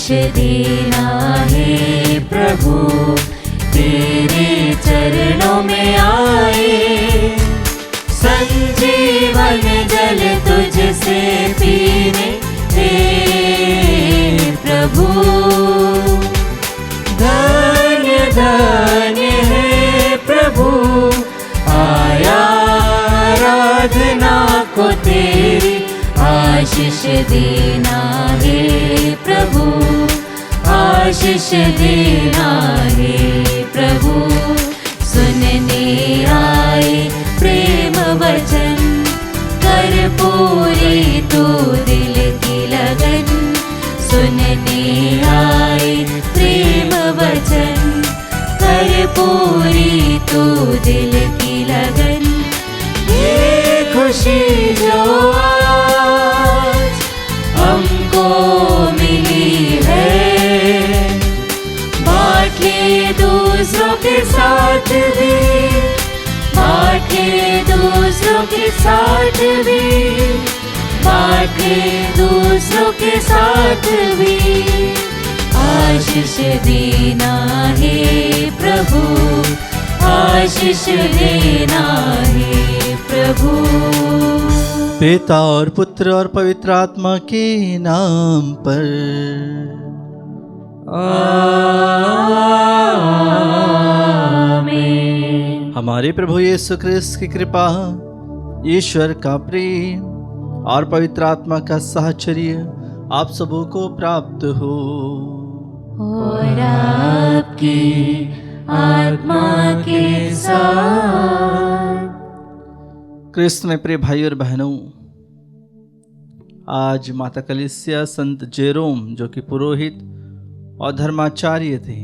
आशीष देना है प्रभु, तेरे चरणों में आए। संजीवन जल तुझसे पीने हे प्रभु। धन्य धन्य है प्रभु, आया आराधना को तेरी। आशीष देना है प्रभु, आशीष देना है प्रभु। सुनने आए प्रेम वचन, कर पूरी तू दिल की लगन। सुनने आए प्रेम वचन, कर पूरी तू दिल की लगन। ये खुशी जो आज हमको मिली है, बांटे दूसरों के साथ भी, बांटे दूसरों के साथ भी, बांटे दूसरों के साथ भी। आशीष देना है प्रभु, आशीष देना है प्रभु। पिता और पुत्र और पवित्र आत्मा के नाम पर आमीन। हमारे प्रभु यीशु ख्रिस्त की कृपा, ईश्वर का प्रेम और पवित्र आत्मा का साहचर्य आप सबों को प्राप्त हो। और आपकी आत्मा के साथ। क्रिस्त में प्रिय भाई और बहनों, आज माता कलीसिया संत जेरोम जो कि पुरोहित और धर्माचार्य थे,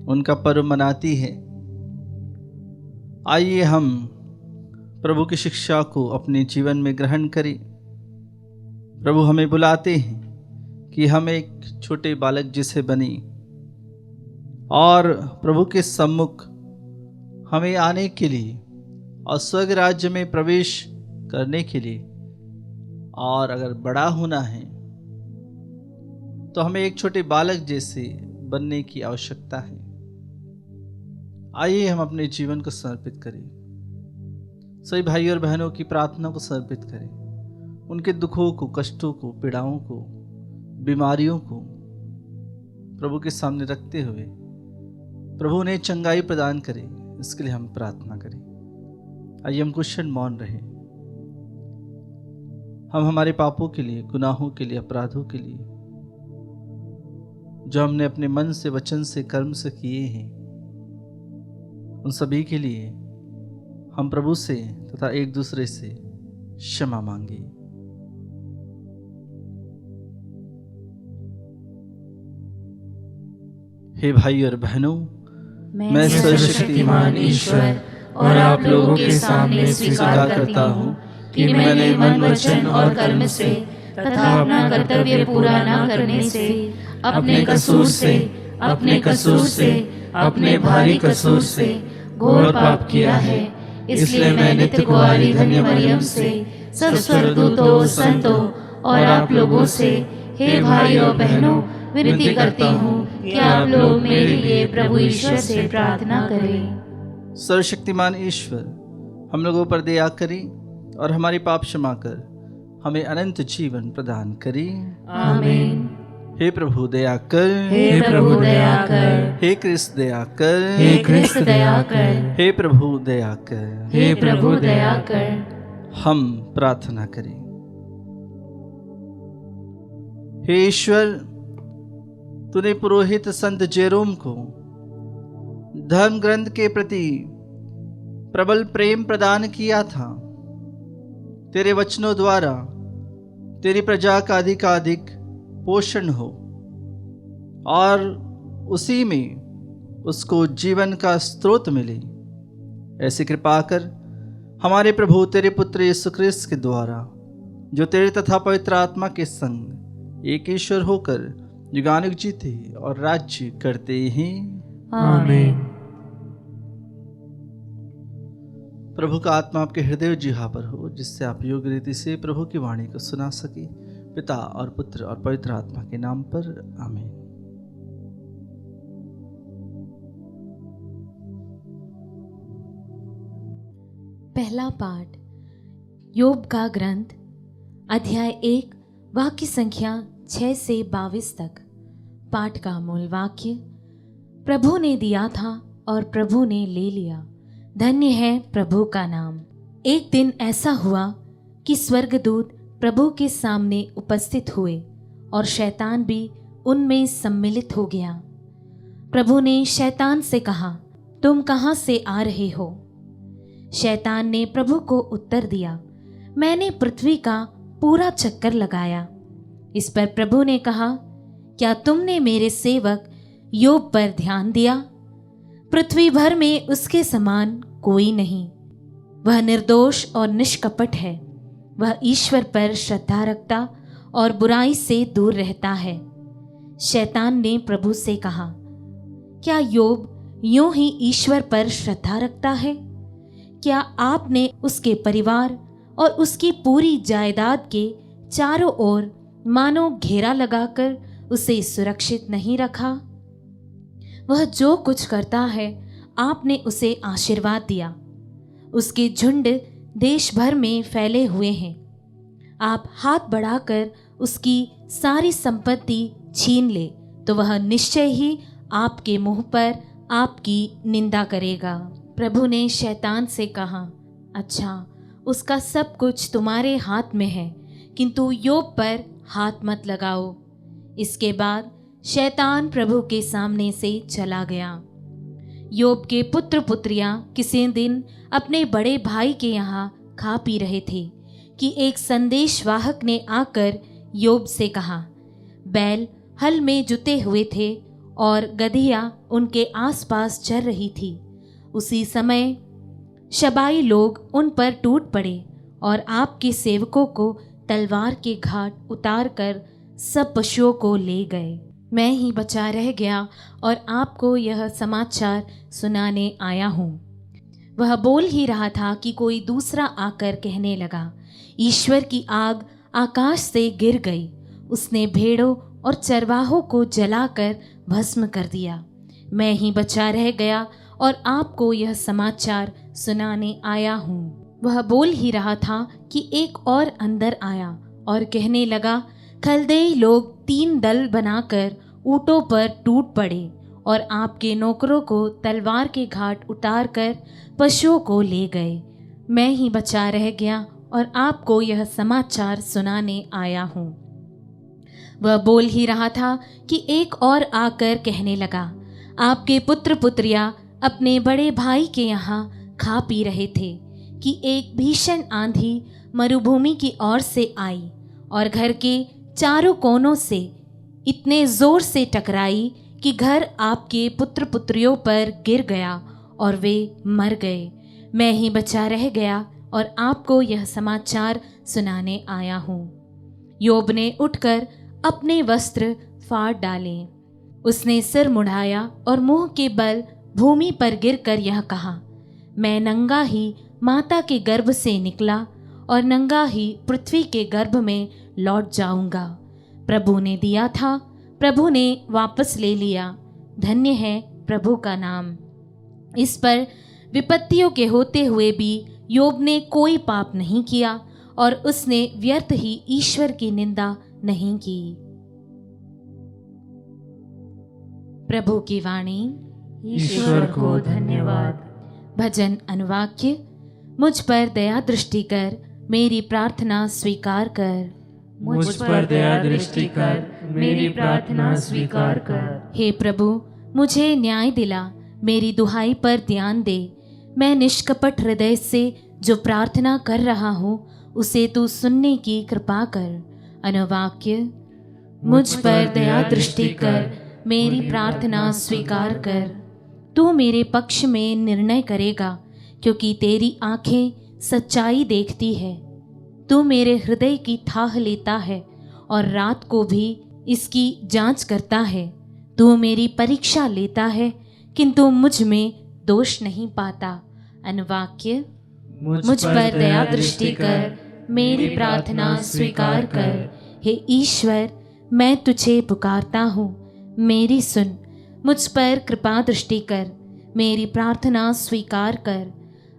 उनका पर्व मनाती है। आइए हम प्रभु की शिक्षा को अपने जीवन में ग्रहण करें। प्रभु हमें बुलाते हैं कि हम एक छोटे बालक जैसे बने और प्रभु के सम्मुख हमें आने के लिए और स्वर्ग राज्य में प्रवेश करने के लिए, और अगर बड़ा होना है तो हमें एक छोटे बालक जैसे बनने की आवश्यकता है। आइए हम अपने जीवन को समर्पित करें, सभी भाई और बहनों की प्रार्थना को समर्पित करें, उनके दुखों को, कष्टों को, पीड़ाओं को, बीमारियों को प्रभु के सामने रखते हुए प्रभु उन्हें चंगाई प्रदान करे, इसके लिए हम प्रार्थना करें। आइए हम कुछ क्षण मौन रहे। हम हमारे पापों के लिए, गुनाहों के लिए, अपराधों के लिए जो हमने अपने मन से, वचन से, कर्म से किए हैं, उन सभी के लिए हम प्रभु से तथा एक दूसरे से क्षमा मांगे। हे भाई और बहनों, मैं सर्वशक्तिमान ईश्वर और आप लोगों के सामने स्वीकार करता हूँ कि मैंने मन, वचन और कर्म से तथा अपना कर्तव्य पूरा न करने से, अपने कसूर से, अपने भारी कसूर से घोर पाप किया है। इसलिए मैं नित्य कुंवारी धन्य मरियम से, सब स्वर्गदूतों, संतों और आप लोगों से, हे भाइयों बहनों, विनती करती हूँ कि आप लोग मेरे लिए प्रभु ईश्वर से प्रार्थना करें। सर्वशक्तिमान ईश्वर हम लोगों पर दया करें और हमारे पाप क्षमा कर हमें अनंत जीवन प्रदान करें। आमीन। हे प्रभु दया कर, हे प्रभु दया कर, हे कृष्ण दया कर, हे कृष्ण दया कर, हे प्रभु दया कर, हे प्रभु दया कर। हम प्रार्थना करें। हे ईश्वर, तूने पुरोहित संत जेरोम को धर्म ग्रंथ के प्रति प्रबल प्रेम प्रदान किया था। तेरे वचनों द्वारा तेरी प्रजा का अधिकाधिक पोषण हो और उसी में उसको जीवन का स्रोत मिले, ऐसी कृपा कर हमारे प्रभु तेरे पुत्र यीशु ख्रिस्त के द्वारा, जो तेरे तथा पवित्र आत्मा के संग एक ईश्वर होकर युगानुग जीते और राज्य करते हैं। आमीन। प्रभु का आत्मा आपके हृदय जिहा पर हो, जिससे आप योग्य रीति से प्रभु की वाणी को सुना सके। पिता और पुत्र और पवित्र आत्मा के नाम पर आमीन। पहला पाठ योब का ग्रंथ अध्याय 1 वाक्य संख्या 6 से 22 तक। पाठ का मूल वाक्य, प्रभु ने दिया था और प्रभु ने ले लिया, धन्य है प्रभु का नाम। एक दिन ऐसा हुआ कि स्वर्गदूत प्रभु के सामने उपस्थित हुए और शैतान भी उनमें सम्मिलित हो गया। प्रभु ने शैतान से कहा, तुम कहाँ से आ रहे हो? शैतान ने प्रभु को उत्तर दिया, मैंने पृथ्वी का पूरा चक्कर लगाया। इस पर प्रभु ने कहा, क्या तुमने मेरे सेवक योब पर ध्यान दिया? पृथ्वी भर में उसके समान कोई नहीं। वह निर्दोष और निष्कपट है। वह ईश्वर पर श्रद्धा रखता और बुराई से दूर रहता है। शैतान ने प्रभु से कहा, क्या योब यूं ही ईश्वर पर श्रद्धा रखता है? क्या आपने उसके परिवार और उसकी पूरी जायदाद के चारों ओर मानो घेरा लगाकर उसे सुरक्षित नहीं रखा? वह जो कुछ करता है आपने उसे आशीर्वाद दिया। उसके झुंड देश भर में फैले हुए हैं। आप हाथ बढ़ाकर उसकी सारी संपत्ति छीन ले तो वह निश्चय ही आपके मुंह पर आपकी निंदा करेगा। प्रभु ने शैतान से कहा, अच्छा, उसका सब कुछ तुम्हारे हाथ में है, किंतु योब पर हाथ मत लगाओ। इसके बाद शैतान प्रभु के सामने से चला गया। योब के पुत्र पुत्रियां किसी दिन अपने बड़े भाई के यहाँ खा पी रहे थे कि एक संदेशवाहक ने आकर योब से कहा, बैल हल में जुते हुए थे और गधिया उनके आसपास चर रही थी। उसी समय शबाई लोग उन पर टूट पड़े और आपके सेवकों को तलवार के घाट उतार कर सब पशुओं को ले गए। मैं ही बचा रह गया और आपको यह समाचार सुनाने आया हूँ। वह बोल ही रहा था कि कोई दूसरा आकर कहने लगा, ईश्वर की आग आकाश से गिर गई। उसने भेड़ों और चरवाहों को जलाकर भस्म कर दिया। मैं ही बचा रह गया और आपको यह समाचार सुनाने आया हूँ। वह बोल ही रहा था कि एक और अंदर आया और कहने लगा, खलदेई लोग 3 दल बनाकर ऊँटों पर टूट पड़े और आपके नौकरों को तलवार के घाट उतार कर पशुओं को ले गए। मैं ही बचा रह गया और आपको यह समाचार सुनाने आया हूँ। वह बोल ही रहा था कि एक और आकर कहने लगा, आपके पुत्र पुत्रियां अपने बड़े भाई के यहाँ खा पी रहे थे कि एक भीषण आंधी मरुभूमि की ओर से आई और घर के चारों कोनों से इतने जोर से टकराई कि घर आपके पुत्र पुत्रियों पर गिर गया और वे मर गए। मैं ही बचा रह गया और आपको यह समाचार सुनाने आया हूँ। योब ने उठकर अपने वस्त्र फाड़ डाले। उसने सिर मुड़ाया और मुंह के बल भूमि पर गिरकर यह कहा, मैं नंगा ही माता के गर्भ से निकला और नंगा ही पृथ्वी के गर्भ में लौट जाऊंगा। प्रभु ने दिया था, प्रभु ने वापस ले लिया, धन्य है प्रभु का नाम। इस पर विपत्तियों के होते हुए भी योब ने कोई पाप नहीं किया और उसने व्यर्थ ही ईश्वर की निंदा नहीं की। प्रभु की वाणी। ईश्वर को धन्यवाद। भजन अनुवाक्य, मुझ पर दया दृष्टि कर, मेरी प्रार्थना स्वीकार कर। मुझ पर दया दृष्टि कर, मेरी प्रार्थना स्वीकार कर। हे प्रभु, मुझे न्याय दिला, मेरी दुहाई पर ध्यान दे। मैं निष्कपट हृदय से जो प्रार्थना कर रहा हूँ उसे तू सुनने की कृपा कर। अनुवाक्य, मुझ पर दया दृष्टि कर, मेरी प्रार्थना स्वीकार कर। तू मेरे पक्ष में निर्णय करेगा क्योंकि तेरी आंखें सच्चाई देखती है। तू मेरे हृदय की थाह लेता है और रात को भी इसकी जांच करता है। तू मेरी परीक्षा लेता है किंतु मुझ में दोष नहीं पाता। अनुवाक्य, मुझ पर दया दृष्टि कर, मेरी प्रार्थना स्वीकार कर। हे ईश्वर, मैं तुझे पुकारता हूँ, मेरी सुन। मुझ पर कृपा दृष्टि कर, मेरी प्रार्थना स्वीकार कर।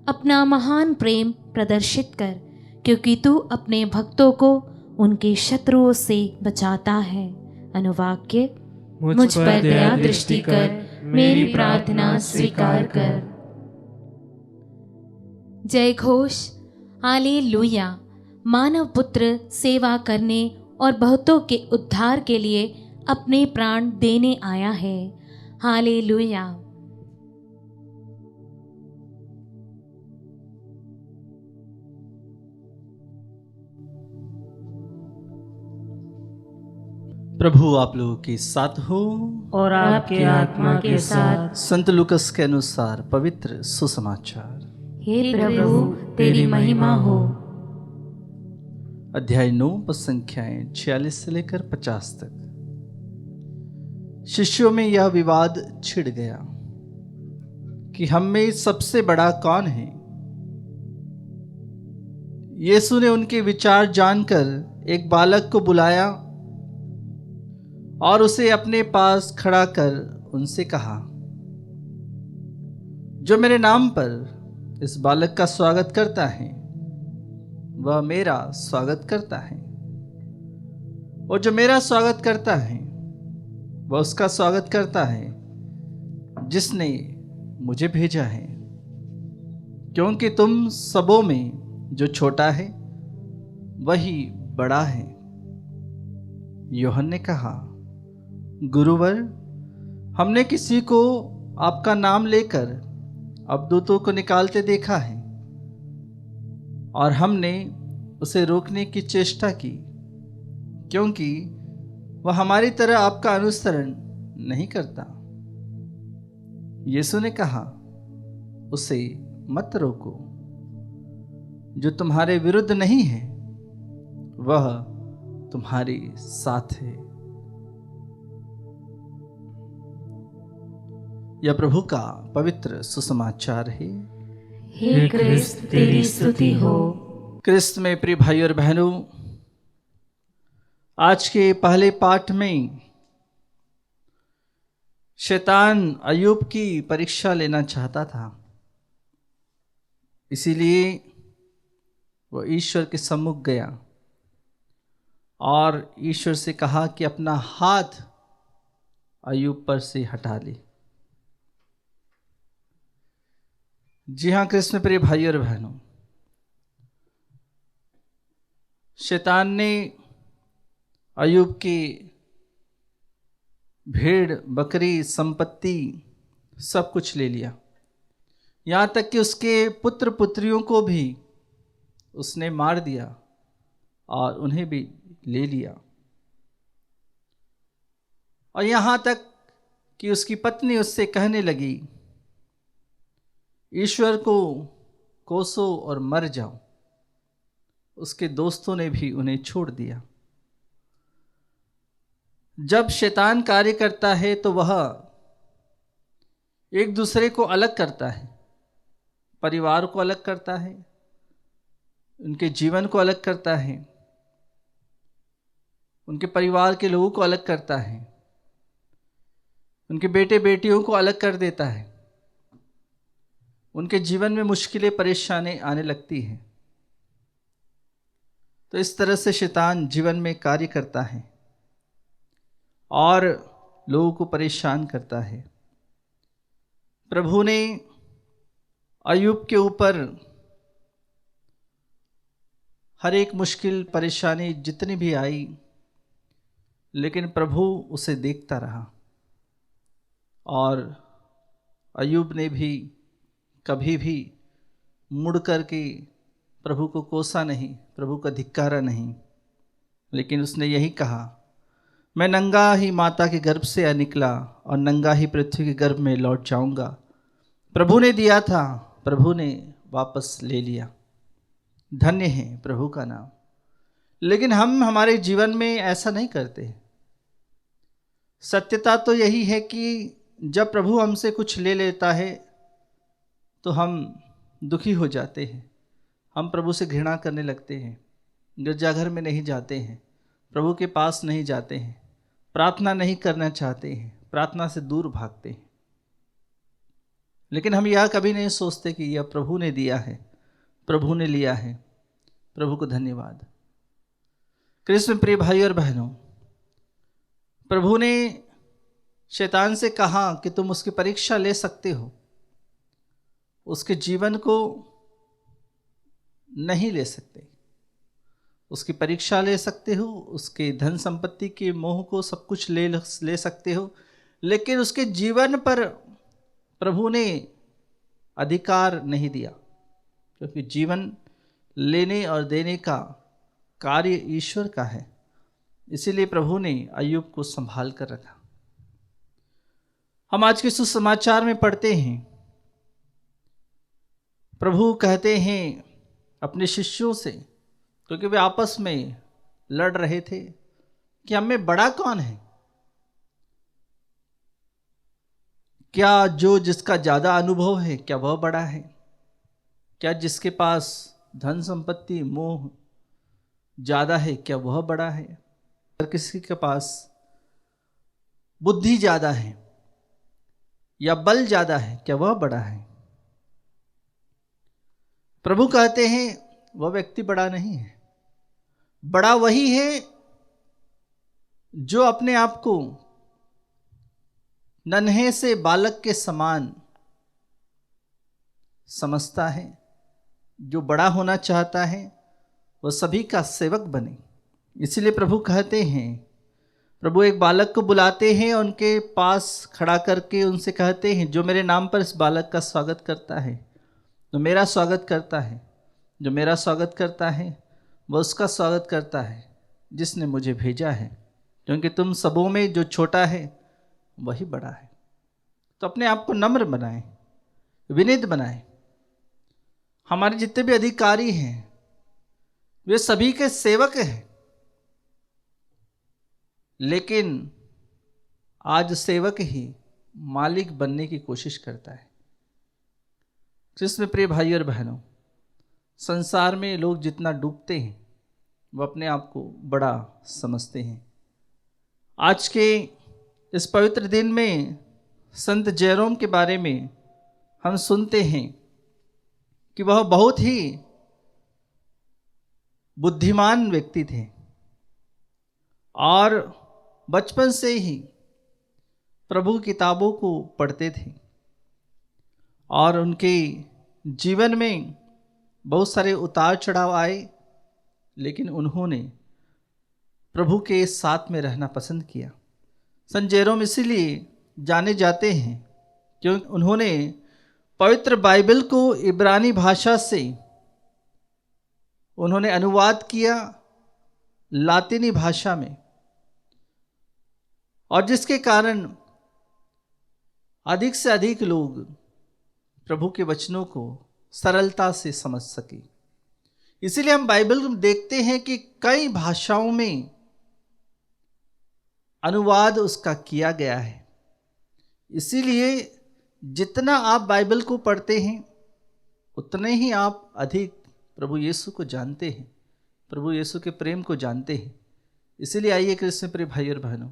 अपना महान प्रेम प्रदर्शित कर, क्योंकि तू अपने भक्तों को उनके शत्रुओं से बचाता है। अनुवाक्य, मुझ पर दया दृष्टि कर, मेरी प्रार्थना स्वीकार कर। जय घोष, हालेलुया। मानव पुत्र सेवा करने और बहुतों के उद्धार के लिए अपने प्राण देने आया है। हालेलुया। प्रभु आप लोगों के साथ हो और आपके आत्मा के साथ। संत लूकस के अनुसार पवित्र सुसमाचार। हे प्रभु, तेरी महिमा हो। अध्याय 9 पद संख्याएं 46 से लेकर 50 तक। शिष्यों में यह विवाद छिड़ गया कि हम में सबसे बड़ा कौन है। यीशु ने उनके विचार जानकर एक बालक को बुलाया और उसे अपने पास खड़ा कर उनसे कहा, जो मेरे नाम पर इस बालक का स्वागत करता है वह मेरा स्वागत करता है, और जो मेरा स्वागत करता है वह उसका स्वागत करता है जिसने मुझे भेजा है। क्योंकि तुम सबों में जो छोटा है वही बड़ा है। यूहन्ना ने कहा, गुरुवर, हमने किसी को आपका नाम लेकर अबदूतों को निकालते देखा है और हमने उसे रोकने की चेष्टा की, क्योंकि वह हमारी तरह आपका अनुसरण नहीं करता। यीशु ने कहा, उसे मत रोको। जो तुम्हारे विरुद्ध नहीं है वह तुम्हारे साथ है। यह प्रभु का पवित्र सुसमाचार है। हे क्रिस्त, तेरी स्तुति हो। क्रिस्त में प्रिय भाई और बहनों, आज के पहले पाठ में शैतान अय्यूब की परीक्षा लेना चाहता था, इसीलिए वह ईश्वर के सम्मुख गया और ईश्वर से कहा कि अपना हाथ अय्यूब पर से हटा ले। जी हाँ कृष्ण प्रिय भाई और बहनों, शैतान ने अय्यूब की भेड़ बकरी संपत्ति सब कुछ ले लिया, यहाँ तक कि उसके पुत्र पुत्रियों को भी उसने मार दिया और उन्हें भी ले लिया। और यहाँ तक कि उसकी पत्नी उससे कहने लगी, ईश्वर को कोसो और मर जाओ। उसके दोस्तों ने भी उन्हें छोड़ दिया। जब शैतान कार्य करता है तो वह एक दूसरे को अलग करता है, परिवार को अलग करता है, उनके जीवन को अलग करता है, उनके परिवार के लोगों को अलग करता है, उनके बेटे बेटियों को अलग कर देता है। उनके जीवन में मुश्किलें परेशानी आने लगती हैं। तो इस तरह से शैतान जीवन में कार्य करता है और लोगों को परेशान करता है। प्रभु ने अय्यूब के ऊपर हर एक मुश्किल परेशानी जितनी भी आई, लेकिन प्रभु उसे देखता रहा और अय्यूब ने भी कभी भी मुड़ करके प्रभु को कोसा नहीं, प्रभु का धिक्कारा नहीं, लेकिन उसने यही कहा, मैं नंगा ही माता के गर्भ से निकला और नंगा ही पृथ्वी के गर्भ में लौट जाऊंगा। प्रभु ने दिया था, प्रभु ने वापस ले लिया। धन्य है प्रभु का नाम। लेकिन हम हमारे जीवन में ऐसा नहीं करते। सत्यता तो यही है कि जब प्रभु हमसे कुछ ले लेता है तो हम दुखी हो जाते हैं, हम प्रभु से घृणा करने लगते हैं, गिरजाघर में नहीं जाते हैं, प्रभु के पास नहीं जाते हैं, प्रार्थना नहीं करना चाहते हैं, प्रार्थना से दूर भागते हैं। लेकिन हम यह कभी नहीं सोचते कि यह प्रभु ने दिया है, प्रभु ने लिया है। प्रभु को धन्यवाद। कृष्ण में प्रिय भाई और बहनों, प्रभु ने शैतान से कहा कि तुम उसकी परीक्षा ले सकते हो, उसके जीवन को नहीं ले सकते। उसकी परीक्षा ले सकते हो, उसके धन संपत्ति के मोह को सब कुछ ले सकते हो, लेकिन उसके जीवन पर प्रभु ने अधिकार नहीं दिया, क्योंकि जीवन लेने और देने का कार्य ईश्वर का है। इसीलिए प्रभु ने अय्यूब को संभाल कर रखा। हम आज के सुसमाचार में पढ़ते हैं, प्रभु कहते हैं अपने शिष्यों से, क्योंकि वे आपस में लड़ रहे थे कि हम में बड़ा कौन है। क्या जो जिसका ज्यादा अनुभव है, क्या वह बड़ा है? क्या जिसके पास धन संपत्ति मोह ज्यादा है, क्या वह बड़ा है? अगर किसी के पास बुद्धि ज्यादा है या बल ज्यादा है, क्या वह बड़ा है? प्रभु कहते हैं वह व्यक्ति बड़ा नहीं है। बड़ा वही है जो अपने आप को नन्हे से बालक के समान समझता है। जो बड़ा होना चाहता है वह सभी का सेवक बने। इसीलिए प्रभु कहते हैं, प्रभु एक बालक को बुलाते हैं, उनके पास खड़ा करके उनसे कहते हैं, जो मेरे नाम पर इस बालक का स्वागत करता है, जो मेरा स्वागत करता है, जो मेरा स्वागत करता है, वह उसका स्वागत करता है जिसने मुझे भेजा है। क्योंकि तुम सबों में जो छोटा है वही बड़ा है। तो अपने आप को नम्र बनाएं, विनीत बनाएं। हमारे जितने भी अधिकारी हैं वे सभी के सेवक हैं, लेकिन आज सेवक ही मालिक बनने की कोशिश करता है। कृष्ण में प्रिय भाई और बहनों, संसार में लोग जितना डूबते हैं वह अपने आप को बड़ा समझते हैं। आज के इस पवित्र दिन में संत जेरोम के बारे में हम सुनते हैं कि वह बहुत ही बुद्धिमान व्यक्ति थे और बचपन से ही प्रभु की किताबों को पढ़ते थे और उनके जीवन में बहुत सारे उतार चढ़ाव आए, लेकिन उन्होंने प्रभु के साथ में रहना पसंद किया। संत जेरोम इसीलिए जाने जाते हैं क्योंकि उन्होंने पवित्र बाइबल को इब्रानी भाषा से उन्होंने अनुवाद किया लातीनी भाषा में, और जिसके कारण अधिक से अधिक लोग प्रभु के वचनों को सरलता से समझ सके। इसीलिए हम बाइबल में देखते हैं कि कई भाषाओं में अनुवाद उसका किया गया है। इसीलिए जितना आप बाइबल को पढ़ते हैं उतने ही आप अधिक प्रभु यीशु को जानते हैं, प्रभु यीशु के प्रेम को जानते हैं। इसीलिए आइए कृष्ण प्रिय भाई और बहनों,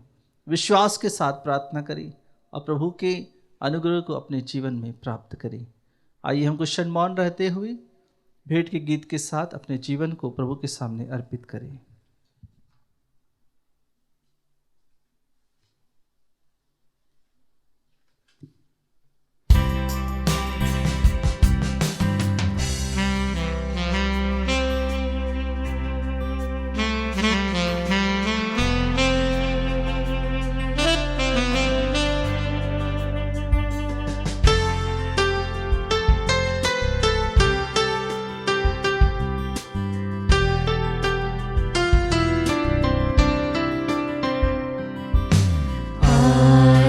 विश्वास के साथ प्रार्थना करें और प्रभु के अनुग्रह को अपने जीवन में प्राप्त करें। आइए हम कुछ क्षण मौन रहते हुए भेंट के गीत के साथ अपने जीवन को प्रभु के सामने अर्पित करें।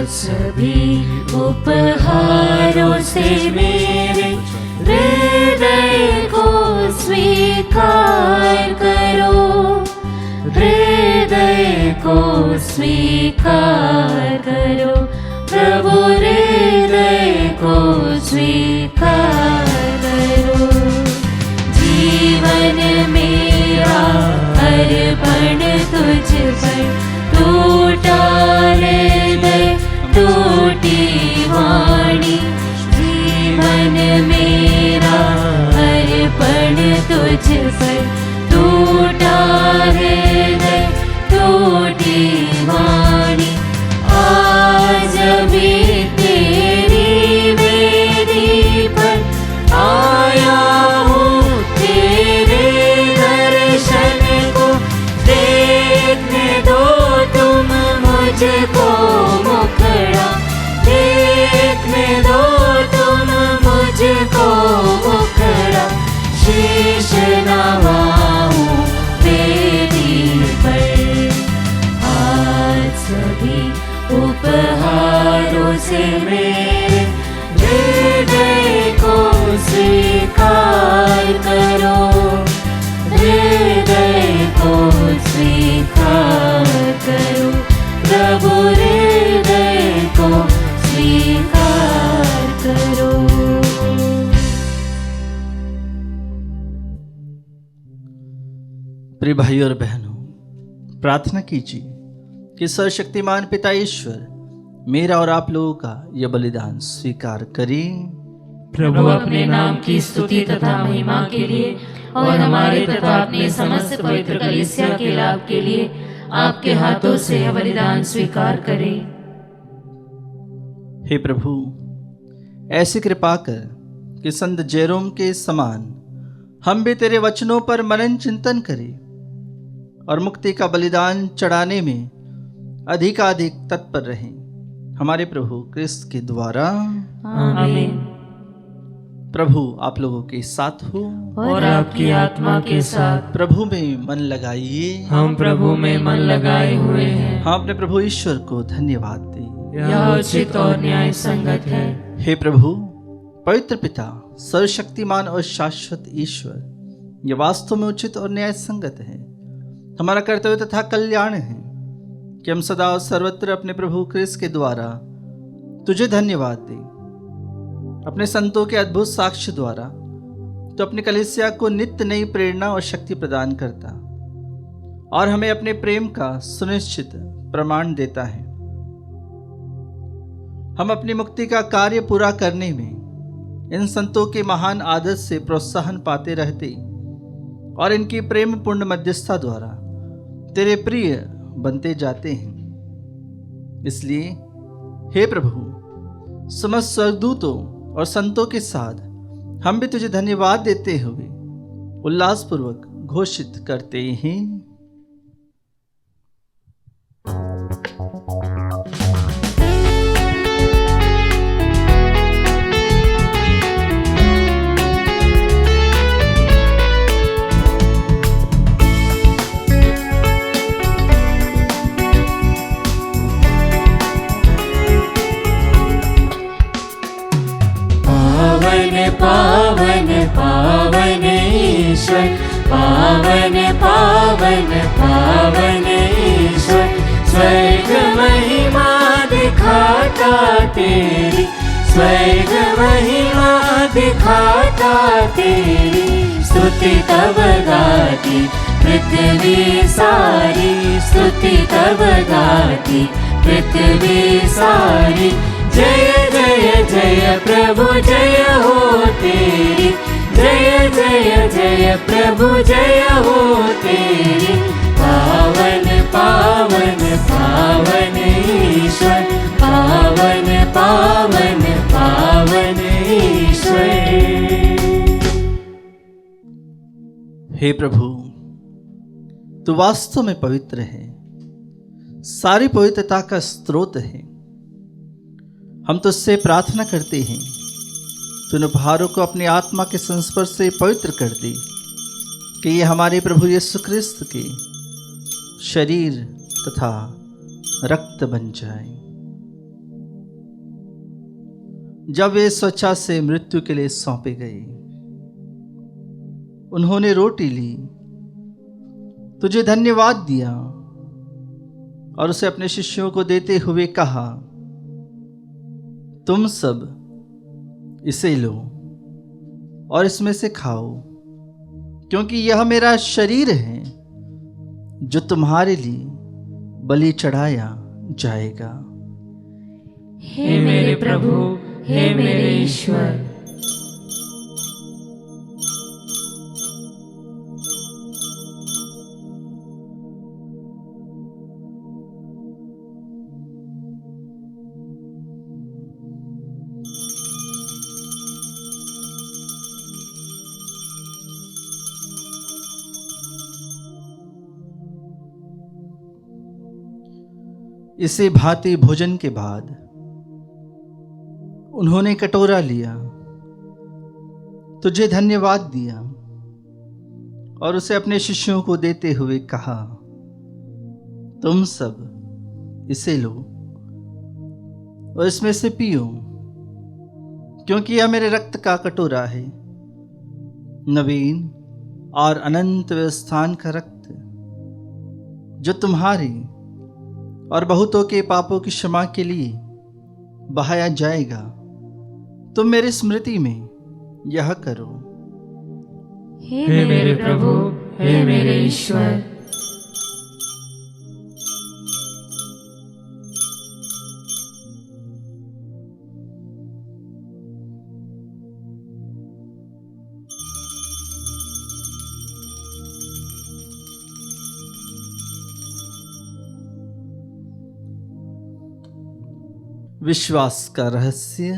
सभी उपहारों से मेरे हृदय को स्वीकार करो, हृदय को स्वीकार करो, प्रभु हृदय को स्वीकार करो। जीवन मेरा अर्पण तुझ पर, टूटा हृदय टूटी वाणी, मेरे हृदय को स्वीकार करो, हृदय को स्वीकार करो, प्रभु हृदय को स्वीकार करो। प्रिय भाइयों और बहनों, प्रार्थना कीजिए कि सर्वशक्तिमान पिता ईश्वर मेरा और आप लोगों का यह बलिदान स्वीकार करें। प्रभु अपने नाम की स्तुति तथा महिमा के लिए और हमारे तथा अपने समस्त पवित्र कलीसिया के लाभ के लिए आपके हाथों से यह बलिदान स्वीकार करें। हे प्रभु, ऐसी कृपा कर कि संत जेरोम के समान हम भी तेरे वचनों पर मनन चिंतन करें और मुक्ति का बलिदान चढ़ाने में अधिकाधिक तत्पर रहें, हमारे प्रभु क्रिस्त के द्वारा। आमीन। प्रभु आप लोगों के साथ हो और आपकी आत्मा के साथ। प्रभु में मन लगाइए। हम प्रभु में मन लगाए हुए हैं। हम अपने प्रभु ईश्वर को धन्यवाद दें। यह उचित और न्याय संगत है। हे प्रभु, पवित्र पिता, सर्वशक्तिमान और शाश्वत ईश्वर, यह वास्तव में उचित और न्याय संगत है, हमारा कर्तव्य तथा कल्याण है कि हम सदा और सर्वत्र अपने प्रभु क्रिस्त के द्वारा तुझे धन्यवाद दें। अपने संतों के अद्भुत साक्ष्य द्वारा तो अपनी कलीसिया को नित्य नई प्रेरणा और शक्ति प्रदान करता और हमें अपने प्रेम का सुनिश्चित प्रमाण देता है। हम अपनी मुक्ति का कार्य पूरा करने में इन संतों के महान आदत से प्रोत्साहन पाते रहते और इनकी प्रेम पूर्ण मध्यस्थता द्वारा तेरे प्रिय बनते जाते हैं। इसलिए हे प्रभु, समस्त स्वर्गदूतों और संतों के साथ हम भी तुझे धन्यवाद देते हुए उल्लासपूर्वक घोषित करते हैं। पावन पावन ईश्वर, पावन पावन पावन ईश्वर, स्वर्ग महिमा दिखाता तेरी, स्वर्ग महिमा दिखाता तेरी, स्तुति तब गाती पृथ्वी सारी, स्तुति तब गाती पृथ्वी सारी। जय जय जय प्रभु जय हो तेरी, जय जय जय प्रभु जय हो तेरी, पावन पावन पावन ईश्वर, पावन पावन पावन ईश्वर। हे प्रभु, तू वास्तव में पवित्र है, सारी पवित्रता का स्रोत है। हम तुझसे प्रार्थना करते हैं, तू इन उपहारों को अपनी आत्मा के संस्पर्श से पवित्र कर दे कि ये हमारे प्रभु यीशु क्रिस्त के शरीर तथा रक्त बन जाए। जब वे स्वेच्छा से मृत्यु के लिए सौंपे गए, उन्होंने रोटी ली, तुझे धन्यवाद दिया और उसे अपने शिष्यों को देते हुए कहा, तुम सब इसे लो और इसमें से खाओ, क्योंकि यह मेरा शरीर है जो तुम्हारे लिए बलि चढ़ाया जाएगा। हे मेरे प्रभु, हे मेरे ईश्वर। इसे भांति भोजन के बाद उन्होंने कटोरा लिया, तुझे धन्यवाद दिया और उसे अपने शिष्यों को देते हुए कहा, तुम सब इसे लो और इसमें से पियो, क्योंकि यह मेरे रक्त का कटोरा है, नवीन और अनंत व्यवस्थान का रक्त, जो तुम्हारी और बहुतों के पापों की क्षमा के लिए बहाया जाएगा। तुम मेरी स्मृति में यह करो। हे मेरे प्रभु, हे मेरे ईश्वर। विश्वास का रहस्य।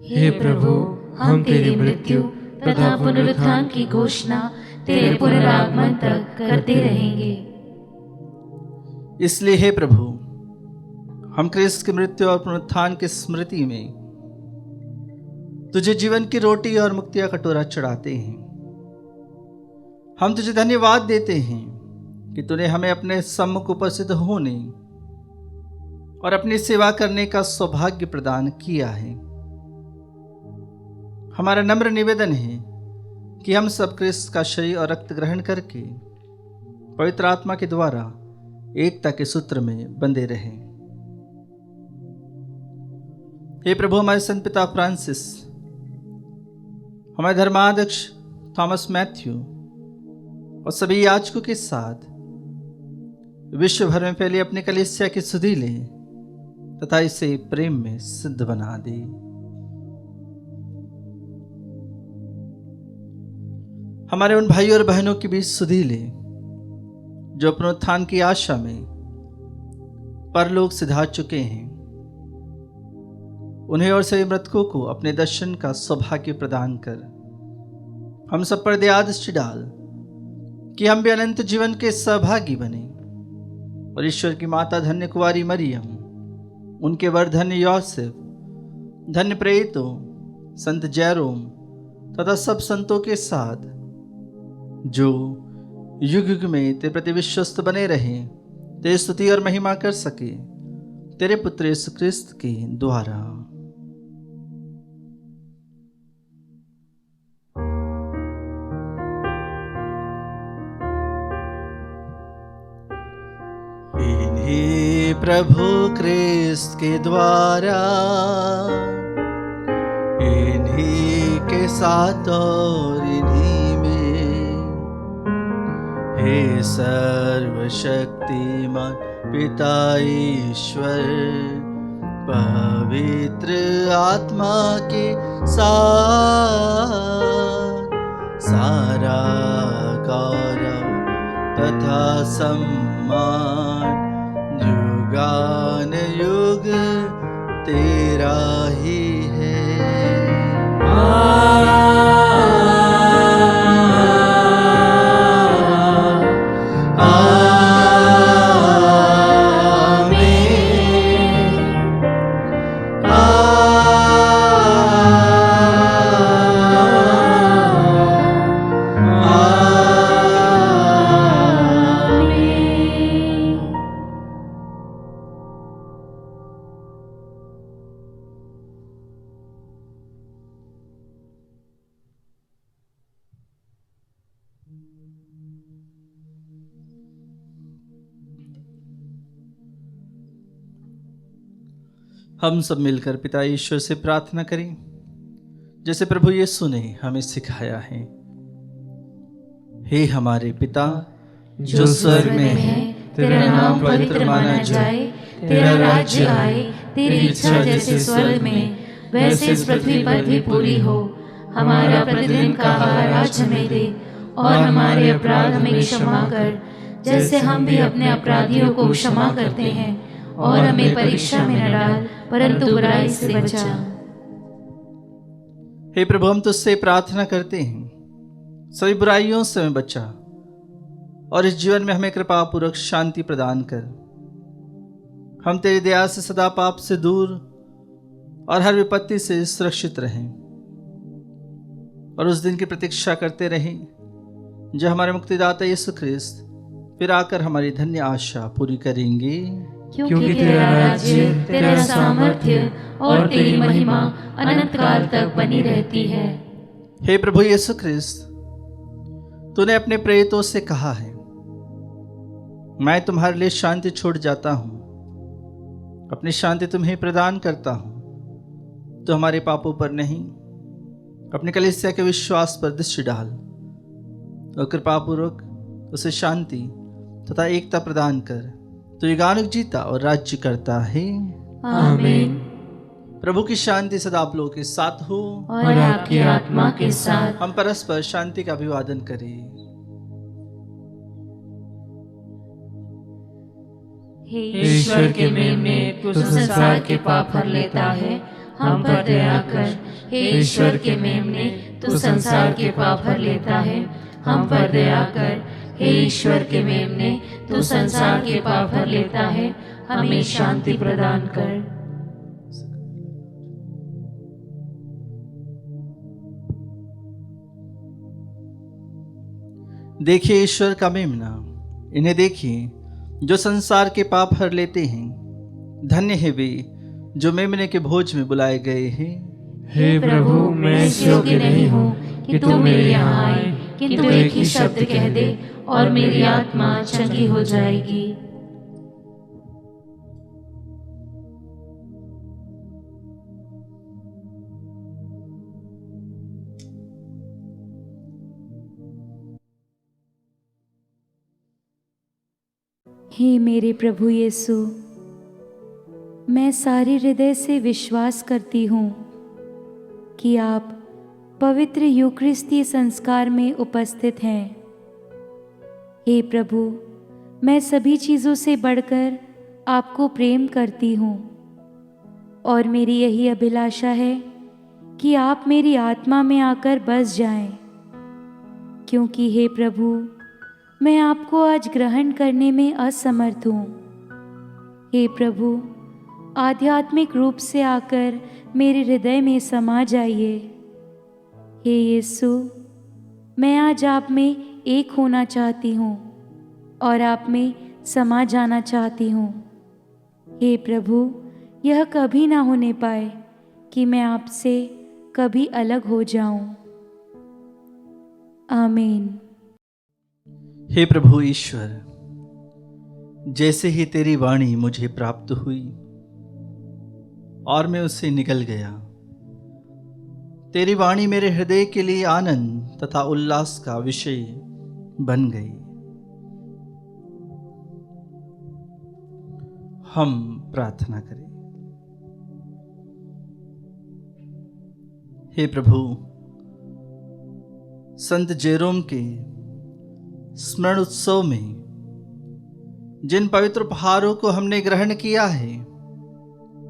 हे प्रभु, हम तेरी मृत्यु तथा पुनरुत्थान की घोषणा तेरे पुनरागमन तक करते रहेंगे। इसलिए हे प्रभु, हम क्रिस्त की मृत्यु और पुनरुत्थान की स्मृति में तुझे जीवन की रोटी और मुक्ति का कटोरा चढ़ाते हैं। हम तुझे धन्यवाद देते हैं कि तूने हमें अपने सम्मुख उपस्थित होने और अपनी सेवा करने का सौभाग्य प्रदान किया है। हमारा नम्र निवेदन है कि हम सब क्रिस्त का शरीर और रक्त ग्रहण करके पवित्र आत्मा के द्वारा एकता के सूत्र में बंधे रहें। हे प्रभु, हमारे संत पिता फ्रांसिस, हमारे धर्माध्यक्ष थॉमस मैथ्यू और सभी याजकों के साथ विश्व भर में फैली अपनी कलीसिया की सुधि ले तथा इसे प्रेम में सिद्ध बना दे। हमारे उन भाइयों और बहनों की भी सुधि ले जो पुनरुत्थान की आशा में परलोक सिधा चुके हैं। उन्हें और सभी मृतकों को अपने दर्शन का सौभाग्य प्रदान कर हम सब पर दया दृष्टि डाल कि हम भी अनंत जीवन के सहभागी बने और ईश्वर की माता धन्य कुंवारी मरियम, उनके वर धन्य योसेफ, धन्य प्रेरितों, संत जयरोम तथा सब संतों के साथ जो युग युग में तेरे प्रति विश्वस्त बने रहे, तेरी स्तुति और महिमा कर सके, तेरे पुत्र यीशु क्रिस्त के द्वारा। इन्हीं प्रभु क्रिस्त के द्वारा, इन्हीं के साथ और इन्हीं में, हे सर्वशक्तिमान पिता ईश्वर, पवित्र आत्मा के साथ सारा गौरव तथा सम्मान युगान युग तेरा ही है। हम सब मिलकर पिता ईश्वर से प्रार्थना करें जैसे प्रभु यीशु ने हमें सिखाया है। हे हमारे पिता जो स्वर्ग में है, तेरा नाम पवित्र माना जाए, तेरा राज्य आए, तेरी इच्छा जैसे स्वर्ग में वैसे इस पृथ्वी पर भी पूरी हो। हमारा प्रतिदिन का आहार आज हमें दे और हमारे अपराध हमें क्षमा कर, जैसे हम भी अपने अपराधियों को क्षमा करते हैं, और हमें परीक्षा में न डाल परंतु बुराई से बचा। हे प्रभु, हम तुझसे प्रार्थना करते हैं सभी बुराइयों से हमें बचा और इस जीवन में हमें कृपा पूर्वक शांति प्रदान कर। हम तेरी दया से सदा पाप से दूर और हर विपत्ति से सुरक्षित रहें और उस दिन की प्रतीक्षा करते रहें जो हमारे मुक्तिदाता यीशु ख्रिस्त फिर आकर हमारी धन्य आशा पूरी करेंगे। क्योंकि तेरा राज्य, तेरा सामर्थ्य और तेरी महिमा अनंत काल तक बनी रहती है। हे प्रभु यीशु ख्रिस्त, तूने अपने प्रेरितों से कहा है, मैं तुम्हारे लिए शांति छोड़ जाता हूं, अपनी शांति तुम्हें प्रदान करता हूं। तो हमारे पापों पर नहीं, अपनी कलीसिया के विश्वास पर दृष्टि डाल और कृपापूर्वक उसे शांति तथा एकता प्रदान कर। तो युगानुग जीता और राज्य करता है। आमीन। प्रभु की शांति सदा आप लोगों के साथ हो और आपकी आत्मा के साथ। हम परस्पर शांति का अभिवादन करें। हे ईश्वर के मेमने, तू संसार के पाप हर लेता है, हम पर दया कर। हे ईश्वर के मेमने, तू संसार के पाप हर लेता है, हम पर दया कर। हे ईश्वर के मेमने, तू संसार के पाप हर लेता है, हमें शांति प्रदान कर। देखिए ईश्वर का मेमना, इन्हें देखिए जो संसार के पाप हर लेते हैं। धन्य है वे जो मेमने के भोज में बुलाए गए हैं। हे प्रभु, मैं इस योग्य नहीं हूँ कि तू मेरे यहाँ आए, किंतु एक ही शब्द कह दे और मेरी आत्मा चंगी हो जाएगी। हे मेरे प्रभु यीशु, मैं सारे हृदय से विश्वास करती हूँ कि आप पवित्र यूकरिस्ती संस्कार में उपस्थित हैं। हे प्रभु, मैं सभी चीज़ों से बढ़कर आपको प्रेम करती हूँ और मेरी यही अभिलाषा है कि आप मेरी आत्मा में आकर बस जाएं, क्योंकि हे प्रभु, मैं आपको आज ग्रहण करने में असमर्थ हूँ। हे प्रभु, आध्यात्मिक रूप से आकर मेरे हृदय में समा जाइए। हे यीशु, मैं आज आप में एक होना चाहती हूँ और आप में समा जाना चाहती हूँ। हे प्रभु, यह कभी ना होने पाए कि मैं आपसे कभी अलग हो जाऊं। आमीन। हे प्रभु ईश्वर, जैसे ही तेरी वाणी मुझे प्राप्त हुई और मैं उससे निकल गया, तेरी वाणी मेरे हृदय के लिए आनंद तथा उल्लास का विषय बन गई। हम प्रार्थना करें। हे प्रभु, संत जेरोम के स्मरण उत्सव में जिन पवित्र उपहारों को हमने ग्रहण किया है,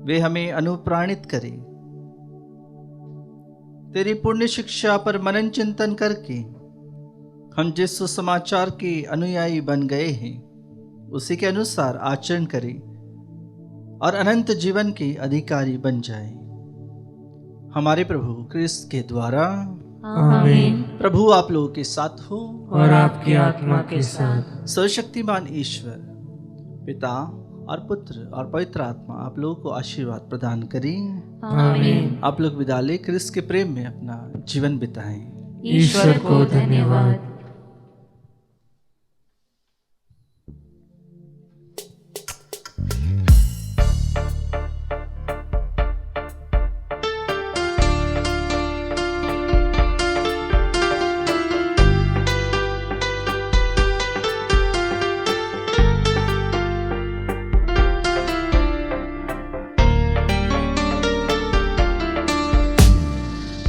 वे हमें अनुप्राणित करें। तेरी पुण्य शिक्षा पर मनन चिंतन करके हम जिस सुसमाचार के अनुयायी बन गए हैं, उसी के अनुसार आचरण करें और अनंत जीवन के अधिकारी बन जाएं। हमारे प्रभु क्रिस्त के द्वारा। आमीन। प्रभु आप लोगों के साथ हो और आपकी आत्मा के साथ। सर्वशक्तिमान ईश्वर पिता और पुत्र और पवित्र आत्मा आप लोगों को आशीर्वाद प्रदान करें। आमीन। आप लोग विदा ले क्रिस्त के प्रेम में अपना जीवन बिताएं। ईश्वर को धन्यवाद।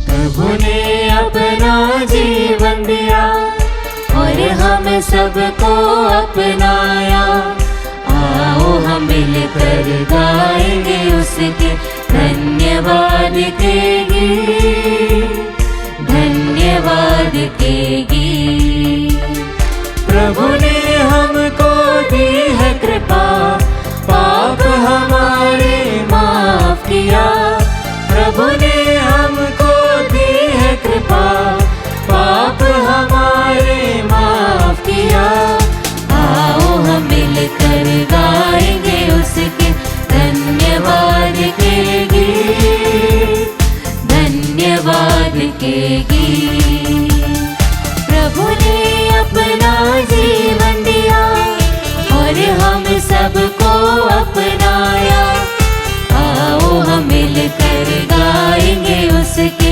प्रभु ने अपना जीवन दिया और हम सबको अपनाया। आओ हम मिलकर गाएंगे उसके धन्यवाद के गीत, धन्यवाद के गीत। प्रभु ने हमको दी है कृपा, पाप हमारे माफ किया। प्रभु ने हमको दी है कृपा, पाप हमारे माफ किया। आओ हम मिलकर गाएंगे उसके से